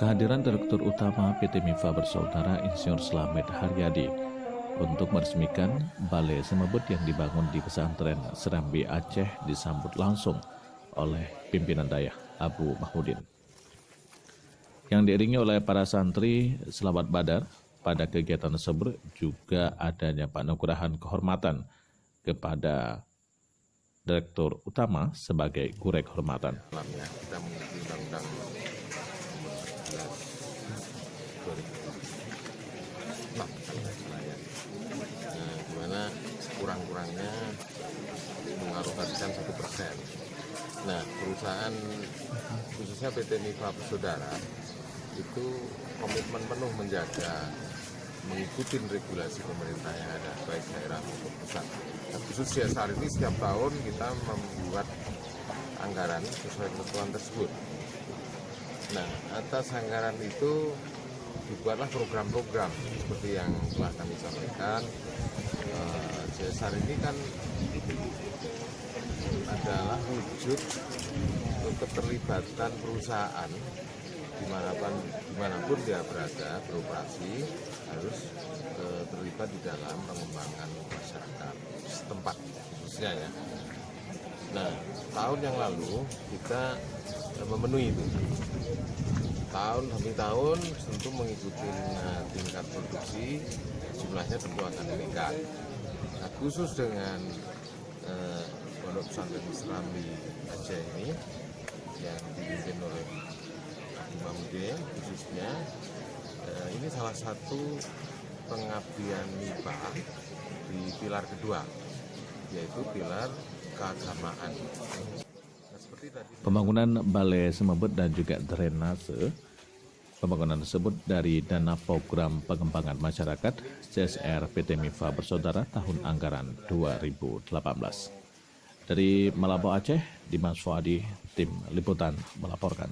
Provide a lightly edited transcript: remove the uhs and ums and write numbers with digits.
Kehadiran Direktur Utama PT MIFA Bersaudara Insinyur Slamet Haryadi untuk meresmikan Balai Semebut yang dibangun di pesantren Serambi Aceh disambut langsung oleh pimpinan Dayah Abu Mahmudin. Yang diiringi oleh para santri Selamat Badar, pada kegiatan tersebut juga adanya penganugerahan kehormatan kepada Direktur Utama sebagai gurek hormatan. Kita mengikuti Undang-Undang Nomor 11 2006 di mana sekurang-kurangnya mengalokasikan 1%. Nah, perusahaan khususnya PT MIFA Bersaudara itu komitmen penuh menjaga mengikuti regulasi pemerintah yang ada, baik daerah maupun pusat. Nah, khusus CSR ini setiap tahun kita membuat anggaran sesuai ketentuan tersebut. Nah, atas anggaran itu dibuatlah program-program seperti yang telah kami sampaikan. CSR ini kan adalah wujud keterlibatan perusahaan dimanapun dia berada beroperasi, harus terlibat di dalam pengembangan masyarakat setempat khususnya ya. Nah, tahun yang lalu kita memenuhi itu. Tahun demi tahun tentu mengikuti tingkat produksi, jumlahnya tentu akan meningkat. Nah, khusus dengan Pondok Pesantren Serambi Aceh ini yang dipimpin oleh Abu Mahmudin khususnya, ini salah satu pengabdian MIFA di pilar kedua, yaitu pilar keagamaan. Pembangunan Balai Semebut dan juga drainase, pembangunan tersebut dari dana program pengembangan masyarakat CSR PT MIFA Bersaudara tahun anggaran 2018. Dari Malabo Aceh, Dimas Fuadi, tim liputan melaporkan.